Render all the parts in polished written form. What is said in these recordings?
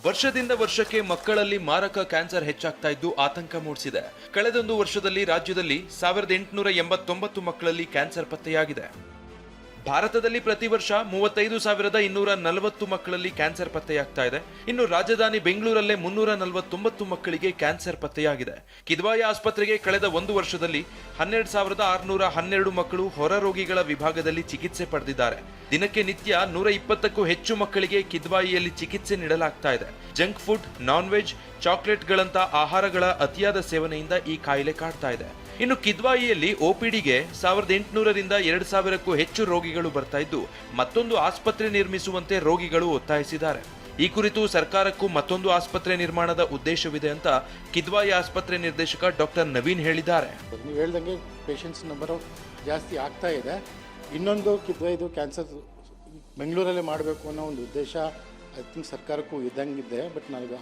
ವರ್ಷದಿಂದ ವರ್ಷಕ್ಕೆ ಮಕ್ಕಳಲ್ಲಿ ಮಾರಕ ಕ್ಯಾನ್ಸರ್ ಹೆಚ್ಚಾಗ್ತಾ ಇದ್ದು ಆತಂಕ ಮೂಡಿಸಿದೆ. ಕಳೆದೊಂದು ವರ್ಷದಲ್ಲಿ ರಾಜ್ಯದಲ್ಲಿ 1889 ಮಕ್ಕಳಲ್ಲಿ ಕ್ಯಾನ್ಸರ್ ಪತ್ತೆಯಾಗಿದೆ. ಭಾರತದಲ್ಲಿ ಪ್ರತಿ ವರ್ಷ 35,240 ಮಕ್ಕಳಲ್ಲಿ ಕ್ಯಾನ್ಸರ್ ಪತ್ತೆಯಾಗ್ತಾ ಇದೆ. ಇನ್ನು ರಾಜಧಾನಿ ಬೆಂಗಳೂರಲ್ಲೇ 349 ಮಕ್ಕಳಿಗೆ ಕ್ಯಾನ್ಸರ್ ಪತ್ತೆಯಾಗಿದೆ. ಕಿದ್ವಾಯಿ ಆಸ್ಪತ್ರೆಗೆ ಕಳೆದ ಒಂದು ವರ್ಷದಲ್ಲಿ 12,612 ಮಕ್ಕಳು ಹೊರ ರೋಗಿಗಳ ವಿಭಾಗದಲ್ಲಿ ಚಿಕಿತ್ಸೆ ಪಡೆದಿದ್ದಾರೆ. ದಿನಕ್ಕೆ ನಿತ್ಯ 120ಕ್ಕೂ ಹೆಚ್ಚು ಮಕ್ಕಳಿಗೆ ಕಿದ್ವಾಯಿಯಲ್ಲಿ ಚಿಕಿತ್ಸೆ ನೀಡಲಾಗ್ತಾ ಇದೆ. ಜಂಕ್ ಫುಡ್, ನಾನ್ ವೆಜ್, ಚಾಕ್ಲೇಟ್ಗಳಂತ ಆಹಾರಗಳ ಅತಿಯಾದ ಸೇವನೆಯಿಂದ ಈ ಕಾಯಿಲೆ ಕಾಡ್ತಾ ಇದೆ. ಇನ್ನು ಕಿದ್ವಾಯಿಯಲ್ಲಿ OPDಗೆ 1800ರಿಂದ 2000ಕ್ಕೂ ಹೆಚ್ಚು ರೋಗಿಗಳು ಬರ್ತಾ ಇದ್ದು ಮತ್ತೊಂದು ಆಸ್ಪತ್ರೆ ನಿರ್ಮಿಸುವಂತೆ ರೋಗಿಗಳು ಒತ್ತಾಯಿಸಿದ್ದಾರೆ. ಈ ಕುರಿತು ಸರ್ಕಾರಕ್ಕೂ ಮತ್ತೊಂದು ಆಸ್ಪತ್ರೆ ನಿರ್ಮಾಣದ ಉದ್ದೇಶವಿದೆ ಅಂತ ಕಿದ್ವಾಯಿ ಆಸ್ಪತ್ರೆ ನಿರ್ದೇಶಕ ಡಾಕ್ಟರ್ ನವೀನ್ ಹೇಳಿದ್ದಾರೆ. ನೀವು ಹೇಳ್ದಂಗೆ ಪೇಷಂಟ್ಸ್ ನಂಬರ್ ಜಾಸ್ತಿ ಆಗ್ತಾ ಇದೆ. ಇನ್ನೊಂದು ಕಿದ್ವಾಯಿದು ಕ್ಯಾನ್ಸರ್ ಬೆಂಗಳೂರಲ್ಲೇ ಮಾಡಬೇಕು ಅನ್ನೋ ಒಂದು ಉದ್ದೇಶ ಐ ಥಿಂಕ್ ಸರ್ಕಾರಕ್ಕೂ ಇದ್ದಂಗಿದೆ. ಬಟ್ ನಾವೀಗ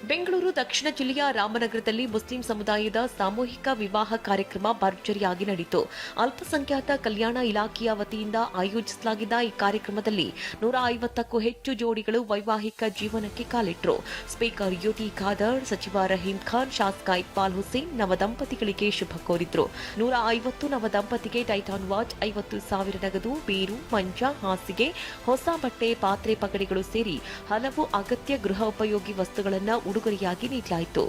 ಬೆಂಗಳೂರು ದಕ್ಷಿಣ ಜಿಲ್ಲೆಯ ರಾಮನಗರದಲ್ಲಿ ಮುಸ್ಲಿಂ ಸಮುದಾಯದ ಸಾಮೂಹಿಕ ವಿವಾಹ ಕಾರ್ಯಕ್ರಮ ಭರ್ಜರಿಯಾಗಿ ನಡೆಯಿತು. ಅಲ್ಪಸಂಖ್ಯಾತ ಕಲ್ಯಾಣ ಇಲಾಖೆಯ ವತಿಯಿಂದ ಆಯೋಜಿಸಲಾಗಿದ್ದ ಈ ಕಾರ್ಯಕ್ರಮದಲ್ಲಿ 150ಕ್ಕೂ ಹೆಚ್ಚು ಜೋಡಿಗಳು ವೈವಾಹಿಕ ಜೀವನಕ್ಕೆ ಕಾಲಿಟ್ಟರು. ಸ್ಪೀಕರ್ ಯುಟಿ ಖಾದರ್, ಸಚಿವ ರಹೀಂ ಖಾನ್, ಶಾಸಕ ಇಕ್ಬಾಲ್ ಹುಸೇನ್ ನವದಂಪತಿಗಳಿಗೆ ಶುಭ ಕೋರಿದ್ರು. 150 ನವದಂಪತಿಗೆ ಟೈಟಾನ್ ವಾಚ್, 50,000 ನಗದು, ಬೀರು, ಮಂಚ, ಹಾಸಿಗೆ, ಹೊಸ ಬಟ್ಟೆ, ಪಾತ್ರೆ, ಪಗಡೆಗಳು ಸೇರಿ ಹಲವು ಅಗತ್ಯ ಗೃಹೋಪಯೋಗಿ ವಸ್ತುಗಳನ್ನು ಉಡುಗೊರೆಯಾಗಿ ನೀಡಲಾಯಿತು.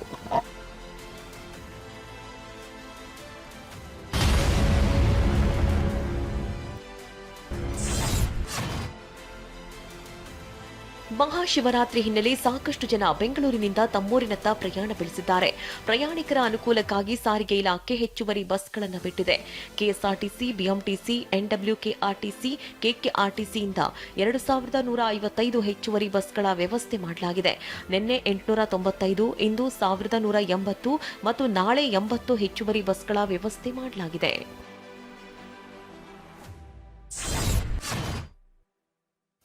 ಮಹಾಶಿವರಾತ್ರಿ ಹಿನ್ನೆಲೆ ಸಾಕಷ್ಟು ಜನ ಬೆಂಗಳೂರಿನಿಂದ ತಮ್ಮೂರಿನತ್ತ ಪ್ರಯಾಣ ಬೆಳೆಸಿದ್ದಾರೆ. ಪ್ರಯಾಣಿಕರ ಅನುಕೂಲಕ್ಕಾಗಿ ಸಾರಿಗೆ ಇಲಾಖೆ ಹೆಚ್ಚುವರಿ ಬಸ್ಗಳನ್ನು ಬಿಟ್ಟಿದೆ. ಕೆಎಸ್ಆರ್ಟಿಸಿ, ಬಿಎಂಟಿಸಿ, NWKRTC, KKRTCಯಿಂದ 2,155 ಹೆಚ್ಚುವರಿ ಬಸ್ಗಳ ವ್ಯವಸ್ಥೆ ಮಾಡಲಾಗಿದೆ. ನಿನ್ನೆ 895, ಇಂದು 1,180 ಮತ್ತು ನಾಳೆ 80 ಹೆಚ್ಚುವರಿ ಬಸ್ಗಳ ವ್ಯವಸ್ಥೆ ಮಾಡಲಾಗಿದೆ.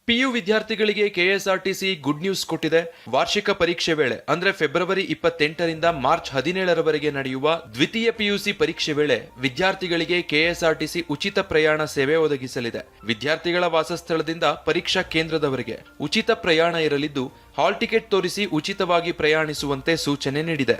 PU ವಿದ್ಯಾರ್ಥಿಗಳಿಗೆ KSRTC ಗುಡ್ ನ್ಯೂಸ್ ಕೊಟ್ಟಿದೆ. ವಾರ್ಷಿಕ ಪರೀಕ್ಷೆ ವೇಳೆ ಅಂದ್ರೆ ಫೆಬ್ರವರಿ 28ರಿಂದ ಮಾರ್ಚ್ 17ರವರೆಗೆ ನಡೆಯುವ ದ್ವಿತೀಯ PUC ಪರೀಕ್ಷೆ ವೇಳೆ ವಿದ್ಯಾರ್ಥಿಗಳಿಗೆ KSRTC ಉಚಿತ ಪ್ರಯಾಣ ಸೇವೆ ಒದಗಿಸಲಿದೆ. ವಿದ್ಯಾರ್ಥಿಗಳ ವಾಸಸ್ಥಳದಿಂದ ಪರೀಕ್ಷಾ ಕೇಂದ್ರದವರೆಗೆ ಉಚಿತ ಪ್ರಯಾಣ ಇರಲಿದ್ದು ಹಾಲ್ ಟಿಕೆಟ್ ತೋರಿಸಿ ಉಚಿತವಾಗಿ ಪ್ರಯಾಣಿಸುವಂತೆ ಸೂಚನೆ ನೀಡಿದೆ.